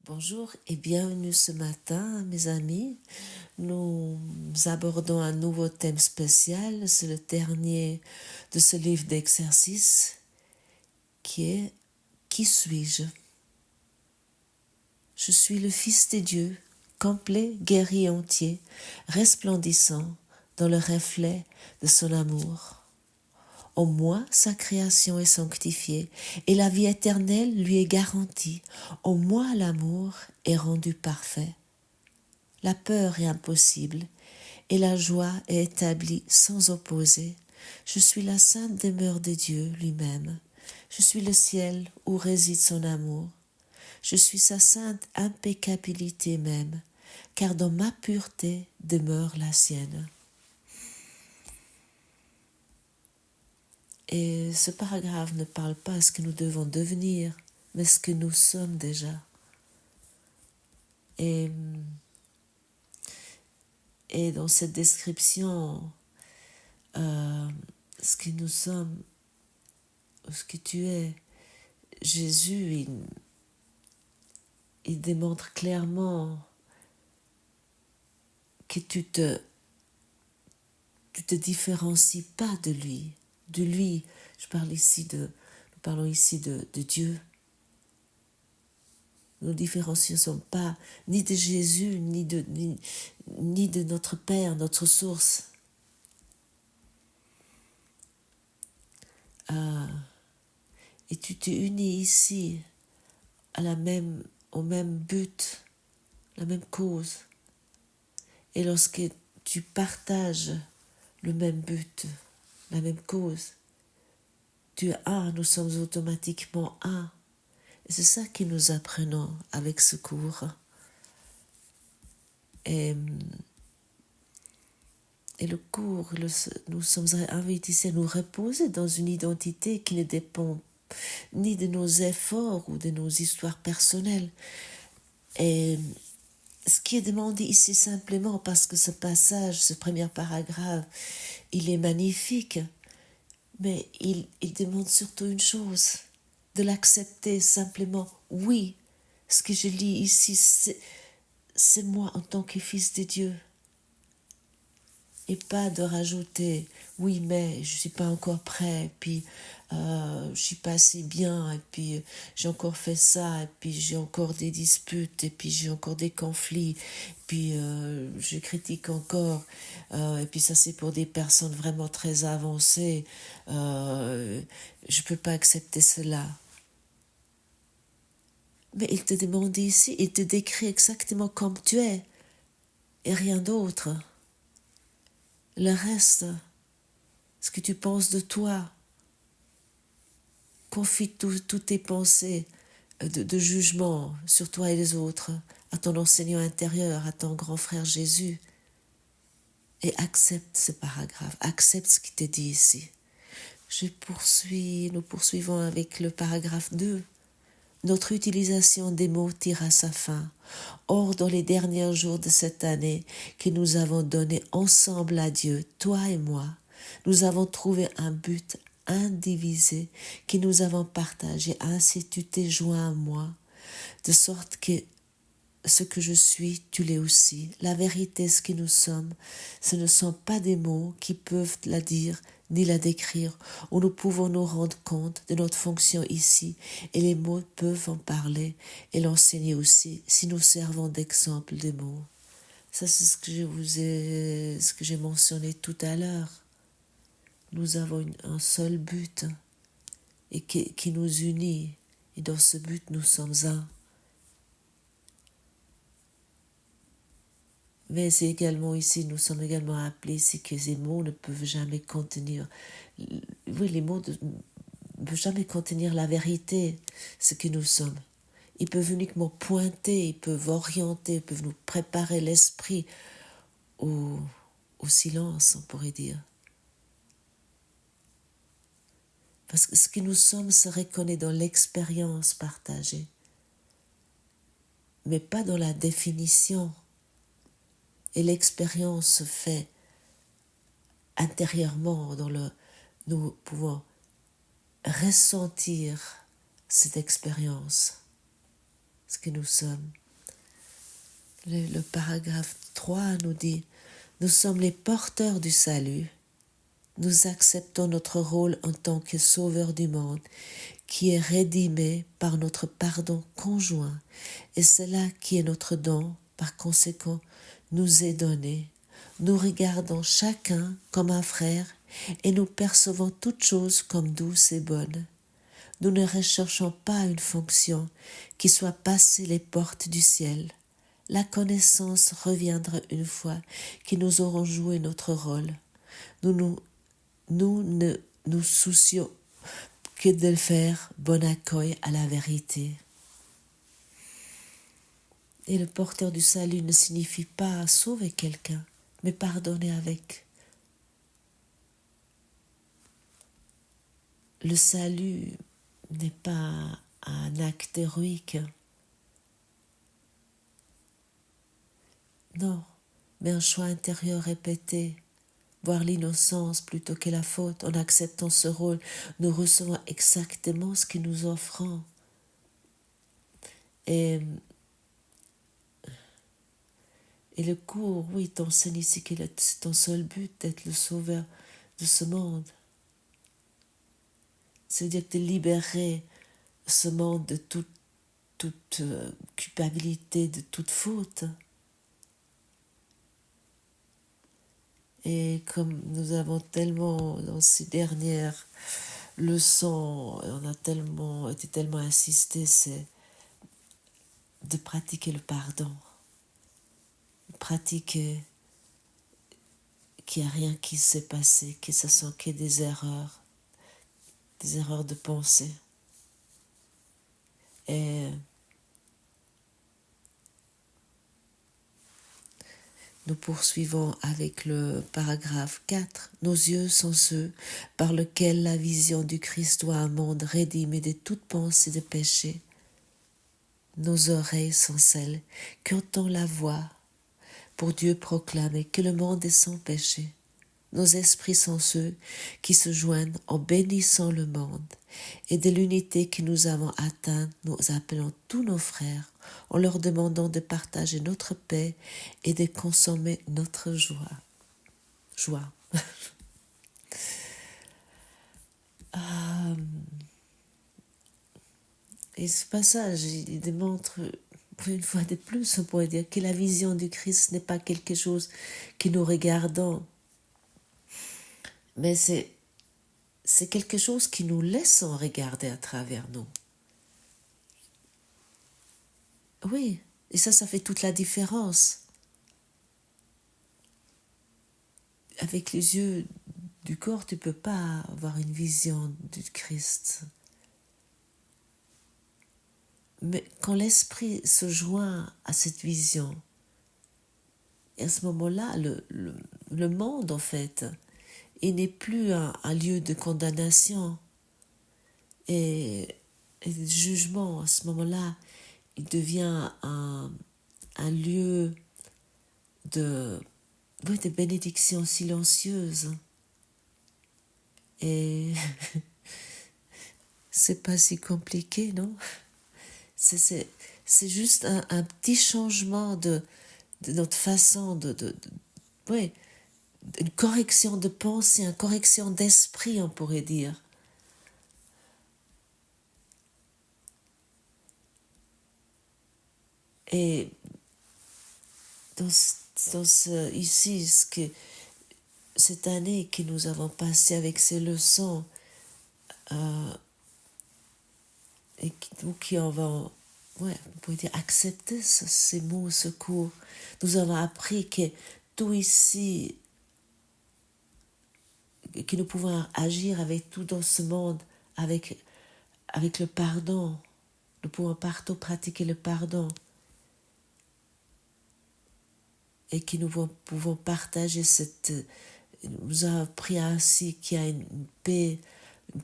Bonjour et bienvenue ce matin, mes amis. Nous abordons un nouveau thème spécial. C'est le dernier de ce livre d'exercices qui est « Qui suis-je » Je suis le Fils de Dieu, complet, guéri, entier, resplendissant dans le reflet de son amour. En moi, sa création est sanctifiée et la vie éternelle lui est garantie. En moi, l'amour est rendu parfait. La peur est impossible et la joie est établie sans opposer. Je suis la sainte demeure de Dieu lui-même. Je suis le ciel où réside son amour. Je suis sa sainte impeccabilité même, car dans ma pureté demeure la sienne. Et ce paragraphe ne parle pas de ce que nous devons devenir, mais ce que nous sommes déjà. Et dans cette description, ce que nous sommes, ce que tu es, Jésus, il démontre clairement que tu te différencies pas de lui. De lui, nous parlons ici de Dieu. Nous ne différencions pas ni de Jésus, ni de notre Père, notre source. Et tu te unis ici au même but, la même cause. Et lorsque tu partages le même but, la même cause, tu es un, nous sommes automatiquement un. Et c'est ça que nous apprenons avec ce cours. Et le cours, nous sommes invités ici à nous reposer dans une identité qui ne dépend ni de nos efforts ou de nos histoires personnelles. Et ce qui est demandé ici simplement, parce que ce passage, ce premier paragraphe, il est magnifique, mais il demande surtout une chose, de l'accepter simplement. Oui, ce que je lis ici, c'est moi en tant que fils de Dieu. Et pas de rajouter, oui, mais je ne suis pas encore prêt, et puis je ne suis pas assez bien, et puis j'ai encore fait ça, et puis j'ai encore des disputes, et puis j'ai encore des conflits, et puis je critique encore, et puis ça c'est pour des personnes vraiment très avancées, je ne peux pas accepter cela. Mais il te demande ici, il te décrit exactement comme tu es, et rien d'autre. Le reste, ce que tu penses de toi, confie toutes tes pensées de jugement sur toi et les autres à ton enseignant intérieur, à ton grand frère Jésus, et accepte ce paragraphe, accepte ce qui t'est dit ici. Nous poursuivons avec le paragraphe 2. Notre utilisation des mots tire à sa fin. Or, dans les derniers jours de cette année que nous avons donné ensemble à Dieu, toi et moi, nous avons trouvé un but indivisé que nous avons partagé. Ainsi tu t'es joint à moi, de sorte que ce que je suis, tu l'es aussi. La vérité, ce que nous sommes, ce ne sont pas des mots qui peuvent la dire ni la décrire, où nous pouvons nous rendre compte de notre fonction ici, et les mots peuvent en parler et l'enseigner aussi, si nous servons d'exemple des mots. Ça, c'est ce que j'ai mentionné tout à l'heure. Nous avons un seul but et qui nous unit, et dans ce but, nous sommes un. Mais c'est également ici, nous sommes également appelés, c'est que ces mots ne peuvent jamais contenir, oui, les mots ne peuvent jamais contenir la vérité, ce que nous sommes. Ils peuvent uniquement pointer, ils peuvent orienter, ils peuvent nous préparer l'esprit au silence, on pourrait dire. Parce que ce que nous sommes se reconnaît dans l'expérience partagée, mais pas dans la définition. Et l'expérience se fait intérieurement, nous pouvons ressentir cette expérience. ce que nous sommes. Le paragraphe 3 nous dit « Nous sommes les porteurs du salut. Nous acceptons notre rôle en tant que sauveurs du monde, qui est rédimé par notre pardon conjoint, et c'est là qui est notre don, par conséquent, nous est donné. Nous regardons chacun comme un frère, et nous percevons toutes choses comme douces et bonnes. Nous ne recherchons pas une fonction qui soit passée les portes du ciel. La connaissance reviendra une fois que nous aurons joué notre rôle. Nous ne nous soucions que de faire bon accueil à la vérité. Et le porteur du salut ne signifie pas sauver quelqu'un, mais pardonner avec. Le salut n'est pas un acte héroïque. Non, mais un choix intérieur répété. Voir l'innocence plutôt que la faute. En acceptant ce rôle, nous recevons exactement ce que nous offrons. Et le cours, oui, t'enseigne ici que c'est ton seul but d'être le sauveur de ce monde. C'est-à-dire de libérer ce monde de toute culpabilité, de toute faute. Et comme nous avons tellement, dans ces dernières leçons, on a tellement insisté, c'est de pratiquer le pardon. Pratiquer qu'il n'y a rien qui s'est passé, que ce sont que des erreurs de pensée. Et nous poursuivons avec le paragraphe 4. Nos yeux sont ceux par lesquels la vision du Christ doit un monde rédimé de toute pensée de péché. Nos oreilles sont celles qui entendent la voix pour Dieu proclamer que le monde est sans péché. Nos esprits sont ceux qui se joignent en bénissant le monde. Et de l'unité que nous avons atteinte, nous appelons tous nos frères en leur demandant de partager notre paix et de consommer notre joie. Et ce passage, il démontre, une fois de plus, on pourrait dire que la vision du Christ n'est pas quelque chose que nous regardons, mais c'est quelque chose qui nous laisse en regarder à travers nous. Oui, et ça fait toute la différence. Avec les yeux du corps, tu ne peux pas avoir une vision du Christ. Mais quand l'esprit se joint à cette vision, et à ce moment-là, le monde, en fait, il n'est plus un lieu de condamnation et de jugement. À ce moment-là, il devient un lieu de bénédiction silencieuse. Et c'est pas si compliqué, non? C'est juste un petit changement de notre façon une correction de pensée, une correction d'esprit, on pourrait dire. Et ici, cette année que nous avons passée avec ces leçons, et qui avons, on pourrait dire, accepté ces mots, ce cours, nous avons appris que tout ici, que nous pouvons agir avec tout dans ce monde, avec le pardon. Nous pouvons partout pratiquer le pardon. Et que nous pouvons partager nous avons appris ainsi qu'il y a une paix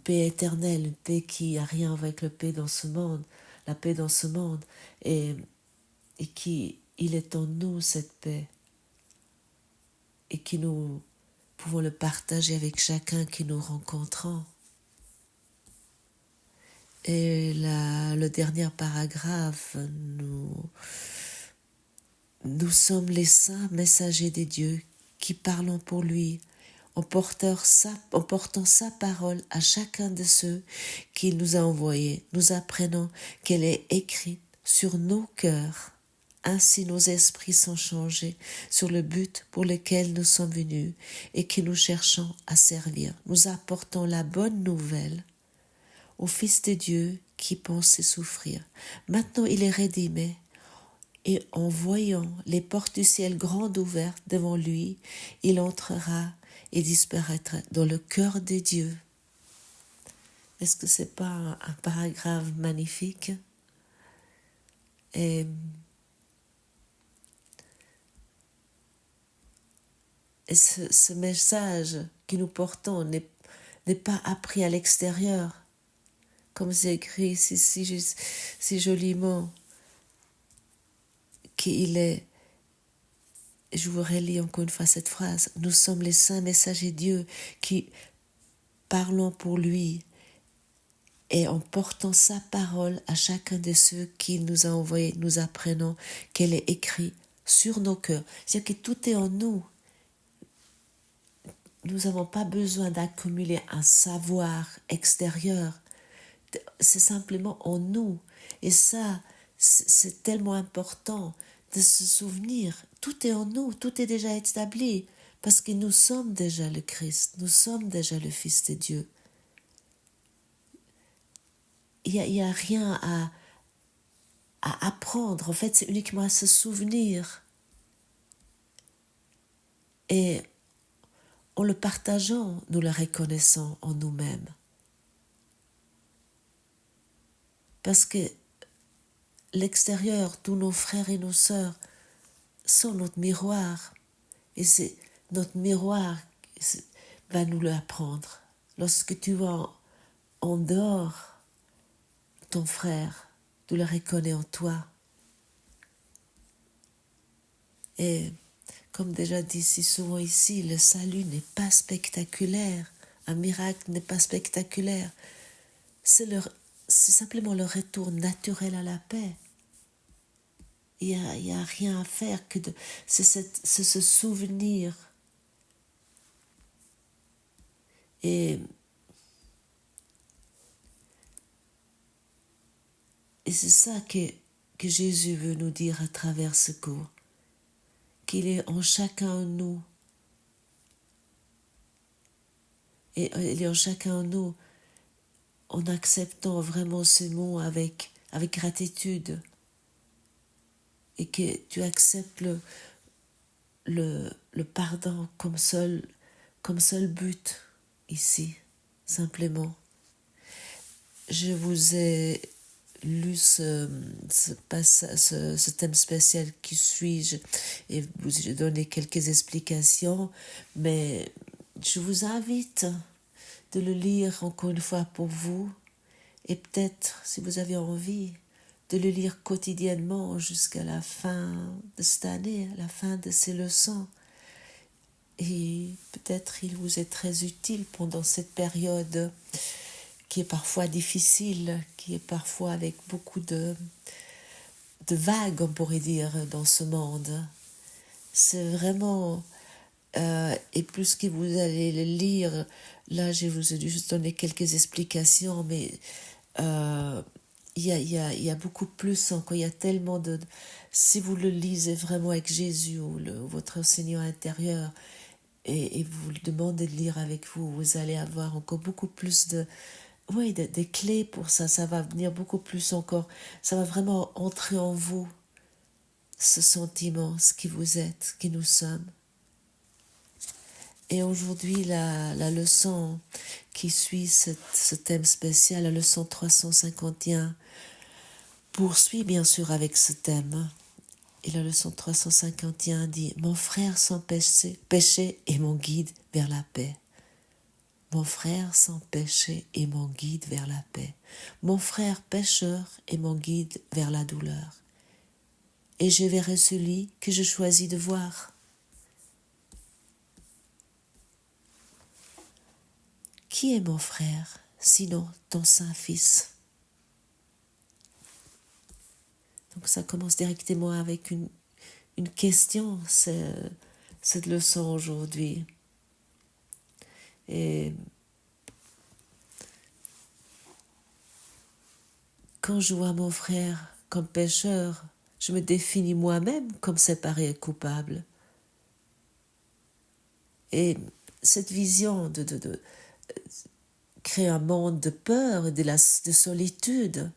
éternelle, une paix qui n'a rien avec la paix dans ce monde, et qu'il est en nous cette paix, et que nous pouvons le partager avec chacun que nous rencontrons. Et le dernier paragraphe, nous sommes les saints messagers des dieux qui parlons pour lui, en portant sa parole à chacun de ceux qu'il nous a envoyés. Nous apprenons qu'elle est écrite sur nos cœurs. Ainsi nos esprits sont changés sur le but pour lequel nous sommes venus et que nous cherchons à servir. Nous apportons la bonne nouvelle au Fils de Dieu qui pensait souffrir. Maintenant il est rédimé et en voyant les portes du ciel grandes ouvertes devant lui, il entrera et disparaîtra dans le cœur de Dieu. Est-ce que c'est pas un paragraphe magnifique? Et ce message que nous portons n'est pas appris à l'extérieur, comme c'est écrit si joliment, qu'il est. Je vous relis encore une fois cette phrase. Nous sommes les saints messagers de Dieu qui parlons pour lui et en portant sa parole à chacun de ceux qu'il nous a envoyés, nous apprenons qu'elle est écrite sur nos cœurs. C'est-à-dire que tout est en nous. Nous n'avons pas besoin d'accumuler un savoir extérieur. C'est simplement en nous. Et ça, c'est tellement important de se souvenir. Tout est en nous, tout est déjà établi. Parce que nous sommes déjà le Christ, nous sommes déjà le Fils de Dieu. Il y a rien à apprendre. En fait, c'est uniquement à se souvenir. Et en le partageant, nous le reconnaissons en nous-mêmes. Parce que l'extérieur, tous nos frères et nos sœurs sont notre miroir. Et c'est notre miroir va nous l'apprendre. Lorsque tu vois en dehors ton frère, tu le reconnais en toi. Et comme déjà dit si souvent ici, le salut n'est pas spectaculaire. Un miracle n'est pas spectaculaire. C'est simplement le retour naturel à la paix. Il y a rien à faire que c'est ce souvenir. Et c'est ça que Jésus veut nous dire à travers ce cours. Qu'il est en chacun de nous. Et il est en chacun de nous en acceptant vraiment ce mot avec gratitude. Et que tu acceptes le pardon comme seul but ici, simplement. Je vous ai lu ce thème spécial qui suis-je et vous ai donné quelques explications, mais je vous invite de le lire encore une fois pour vous et peut-être, si vous avez envie, de le lire quotidiennement jusqu'à la fin de cette année, à la fin de ces leçons. Et peut-être il vous est très utile pendant cette période qui est parfois difficile, qui est parfois avec beaucoup de vagues, on pourrait dire, dans ce monde. C'est vraiment... et plus que vous allez le lire, là je vous ai juste donné quelques explications, mais il y a beaucoup plus encore, il y a tellement de... Si vous le lisez vraiment avec Jésus ou votre Seigneur intérieur, et vous le demandez de lire avec vous, vous allez avoir encore beaucoup plus des clés pour ça. Ça va venir beaucoup plus encore. Ça va vraiment entrer en vous, ce sentiment, ce qui vous êtes, ce qui nous sommes. Et aujourd'hui, la leçon qui suit ce thème spécial, la leçon 351, poursuit bien sûr avec ce thème. Et la leçon 351 dit « Mon frère sans péché est mon guide vers la paix. Mon frère sans péché est mon guide vers la paix. Mon frère pécheur est mon guide vers la douleur. Et je verrai celui que je choisis de voir. » Qui est mon frère, sinon ton saint fils? Donc ça commence directement avec une question, cette leçon aujourd'hui. Et quand je vois mon frère comme pécheur, je me définis moi-même comme séparé et coupable. Et cette vision de créer un monde de peur et de solitude,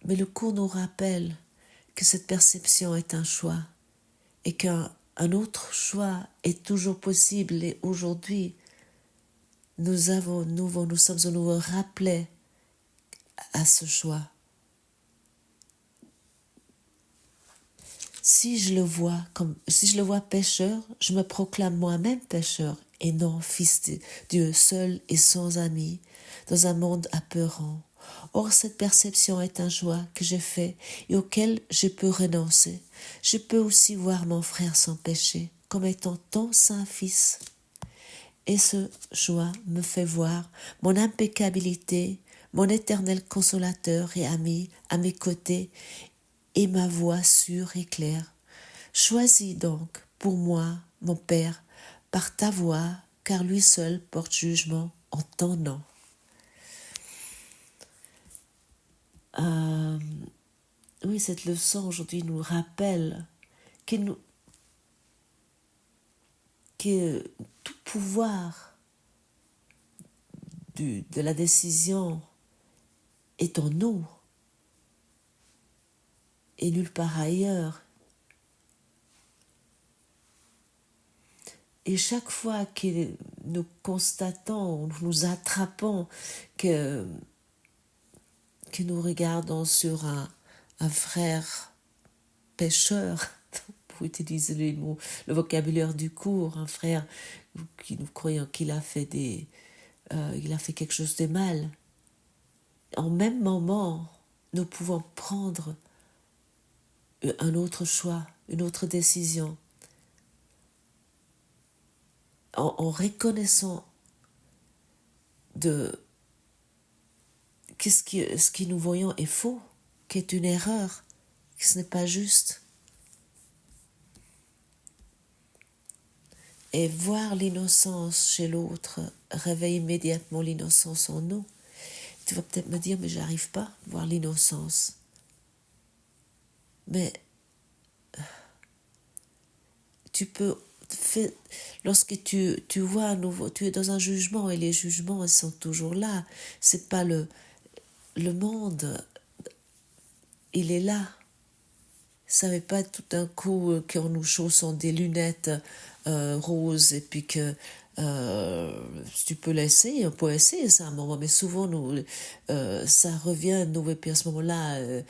mais le cours nous rappelle que cette perception est un choix et qu'un autre choix est toujours possible. Et aujourd'hui, nous sommes au nouveau rappelés à ce choix. Si je le vois pécheur, je me proclame moi-même pécheur et non fils de Dieu seul et sans amis, dans un monde apeurant. Or, cette perception est un choix que j'ai fait et auquel je peux renoncer. Je peux aussi voir mon frère sans péché, comme étant ton saint fils. Et ce choix me fait voir mon impeccabilité, mon éternel consolateur et ami à mes côtés, et ma voix sûre et claire. Choisis donc pour moi, mon Père, par ta voix, car lui seul porte jugement en ton nom. Oui, cette leçon aujourd'hui nous rappelle que tout pouvoir de la décision est en nous et nulle part ailleurs. Et chaque fois que nous constatons, nous attrapons que nous regardons sur un frère pécheur, pour utiliser le vocabulaire du cours, un frère qui nous croyons qu'il a fait il a fait quelque chose de mal. En même moment, nous pouvons prendre un autre choix, une autre décision, en reconnaissant que ce que nous voyons est faux, qu'est une erreur, que ce n'est pas juste. Et voir l'innocence chez l'autre réveille immédiatement l'innocence en nous. Tu vas peut-être me dire, mais j'arrive pas à voir l'innocence. Mais tu peux, lorsque tu vois à nouveau, tu es dans un jugement et les jugements ils sont toujours là. C'est pas le monde, il est là. Ça ne veut pas tout d'un coup qu'en nous chaussons des lunettes roses et puis que tu peux l'essayer, on peut essayer ça à un moment, mais souvent ça revient nous et puis à ce moment-là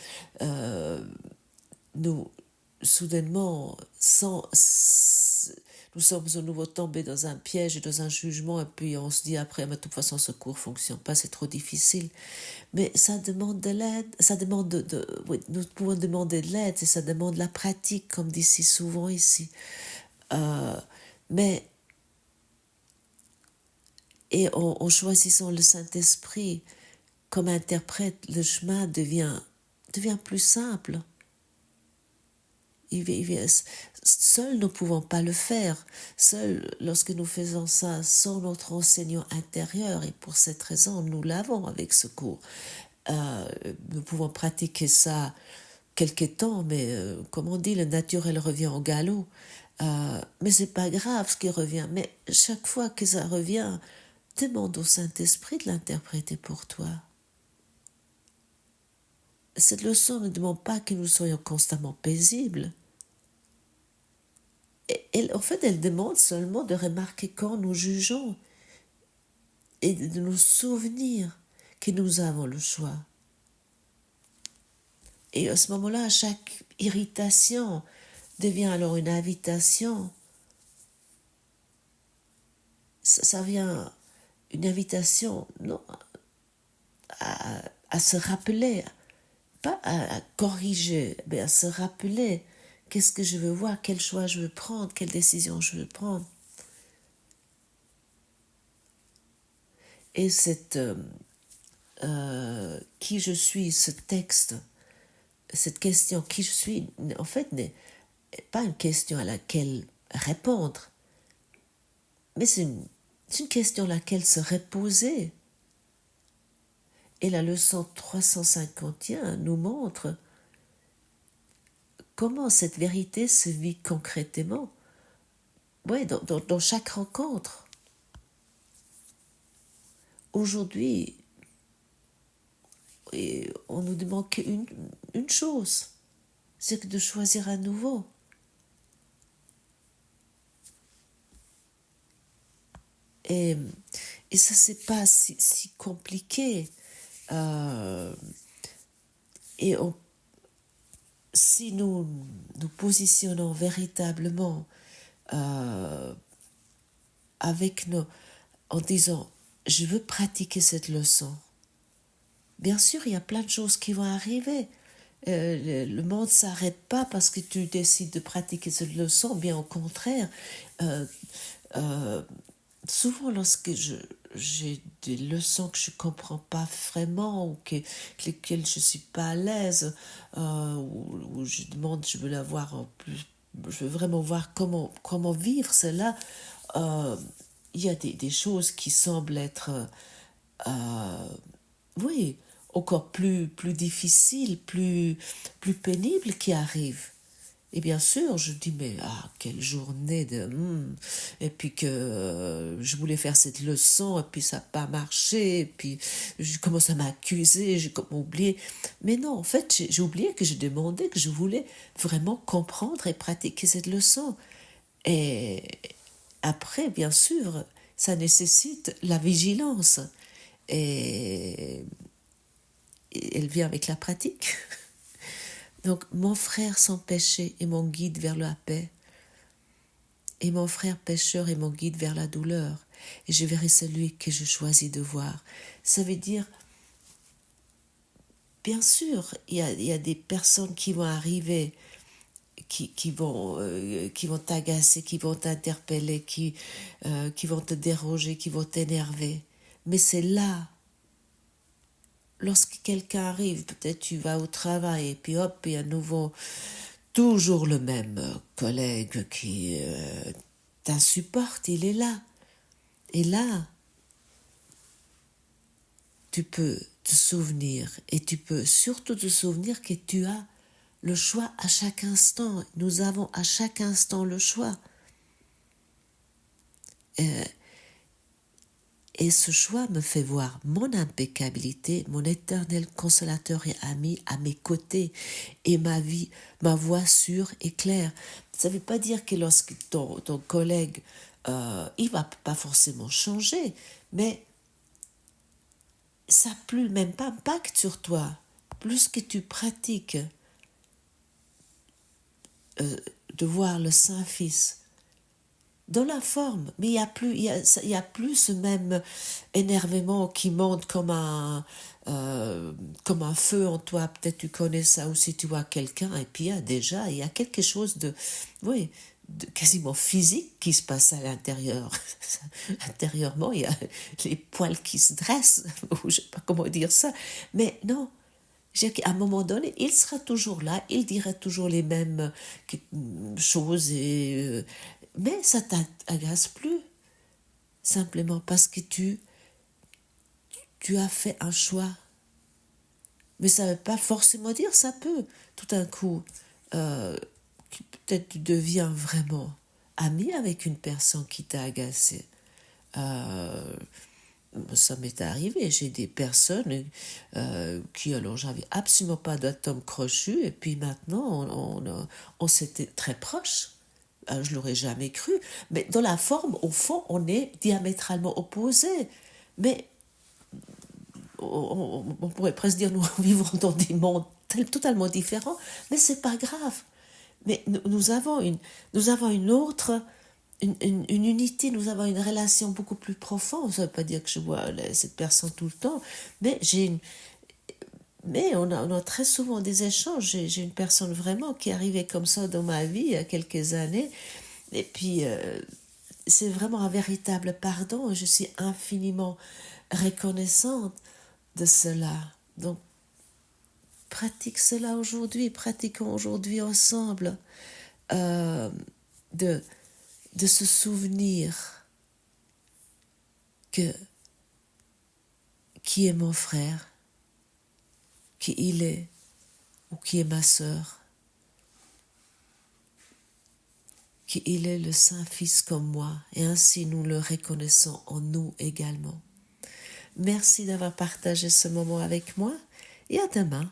nous soudainement nous sommes à nouveau tombés dans un piège et dans un jugement et puis on se dit après mais de toute façon ce cours fonctionne pas, c'est trop difficile. Mais ça demande de l'aide, ça demande oui, nous pouvons demander de l'aide et ça demande la pratique comme dit si souvent ici. Mais et en choisissant le Saint-Esprit comme interprète, le chemin devient plus simple. Seuls nous ne pouvons pas le faire. Seuls, lorsque nous faisons ça sans notre enseignant intérieur, et pour cette raison, nous l'avons avec ce cours. Nous pouvons pratiquer ça quelque temps, mais comme on dit, le naturel revient au galop. Mais c'est pas grave ce qui revient. Mais chaque fois que ça revient, demande au Saint-Esprit de l'interpréter pour toi. Cette leçon ne demande pas que nous soyons constamment paisibles. En fait, elle demande seulement de remarquer quand nous jugeons et de nous souvenir que nous avons le choix. Et à ce moment-là, chaque irritation devient alors une invitation. Ça vient une invitation non, à se rappeler, pas à corriger, mais à se rappeler qu'est-ce que je veux voir, quel choix je veux prendre, quelle décision je veux prendre. Et qui je suis, ce texte cette question qui je suis, en fait, n'est pas une question à laquelle répondre, mais c'est une question à laquelle se reposer. Et la leçon 351 nous montre comment cette vérité se vit concrètement, ouais, dans chaque rencontre. Aujourd'hui, on nous demande qu'une chose, c'est que de choisir à nouveau. Et, et ça, c'est pas si compliqué. Et si nous nous positionnons véritablement avec en disant je veux pratiquer cette leçon. Bien sûr, il y a plein de choses qui vont arriver. Le monde ne s'arrête pas parce que tu décides de pratiquer cette leçon, bien au contraire. Souvent, lorsque j'ai des leçons que je ne comprends pas vraiment ou lesquelles je ne suis pas à l'aise, où je demande, je veux la voir en plus, je veux vraiment voir comment vivre cela, il y a des choses qui semblent être, oui, encore plus difficiles, plus pénibles qui arrivent. Et bien sûr, je dis, mais quelle journée de... Et puis que je voulais faire cette leçon, et puis ça n'a pas marché, et puis je commence à m'accuser, j'ai comme oublié. Mais non, en fait, j'ai oublié que je demandais, que je voulais vraiment comprendre et pratiquer cette leçon. Et après, bien sûr, ça nécessite la vigilance. Et elle vient avec la pratique. Donc, mon frère sans péché est mon guide vers la paix, et mon frère pécheur est mon guide vers la douleur, et je verrai celui que je choisis de voir. Ça veut dire, bien sûr, il y a des personnes qui vont arriver, qui vont t'agacer, qui vont t'interpeller, qui vont te déroger, qui vont t'énerver. Mais c'est là, lorsque quelqu'un arrive, peut-être tu vas au travail, et puis hop, il y a à nouveau toujours le même collègue qui t'insupporte, il est là. Et là, tu peux te souvenir, et tu peux surtout te souvenir que tu as le choix à chaque instant. Nous avons à chaque instant le choix. Et ce choix me fait voir mon impeccabilité, mon éternel consolateur et ami à mes côtés, et ma voix sûre et claire. Ça ne veut pas dire que lorsque ton collègue, il va pas forcément changer, mais ça n'a plus le même impact sur toi. Plus que tu pratiques de voir le Saint-Fils dans la forme, mais il y a plus ce même énervement qui monte comme un feu en toi. Peut-être tu connais ça aussi, tu vois quelqu'un, et puis il y a quelque chose de, oui, de quasiment physique qui se passe à l'intérieur. Intérieurement, il y a les poils qui se dressent, ou je sais pas comment dire ça, mais non. À un moment donné, il sera toujours là, il dira toujours les mêmes choses, mais ça t'agace plus, simplement parce que tu as fait un choix. Mais ça ne veut pas forcément dire, ça peut, tout d'un coup, peut-être tu deviens vraiment ami avec une personne qui t'a agacé. Ça m'est arrivé, j'ai des personnes qui, alors j'avais absolument pas d'atome crochu, et puis maintenant on s'était très proches. Je l'aurais jamais cru, mais dans la forme, au fond, on est diamétralement opposés. Mais on pourrait presque dire nous vivons dans des mondes totalement différents, mais c'est pas grave. Mais nous avons une autre une unité, nous avons une relation beaucoup plus profonde. Ça ne veut pas dire que je vois cette personne tout le temps, mais on a très souvent des échanges. J'ai une personne vraiment qui est arrivée comme ça dans ma vie il y a quelques années, et puis c'est vraiment un véritable pardon. Je suis infiniment reconnaissante de cela. Donc pratique cela aujourd'hui, pratiquons aujourd'hui ensemble de se souvenir que qui est mon frère, qui il est ou qui est ma sœur, qui il est le Saint-Fils comme moi, et ainsi nous le reconnaissons en nous également. Merci d'avoir partagé ce moment avec moi et à demain.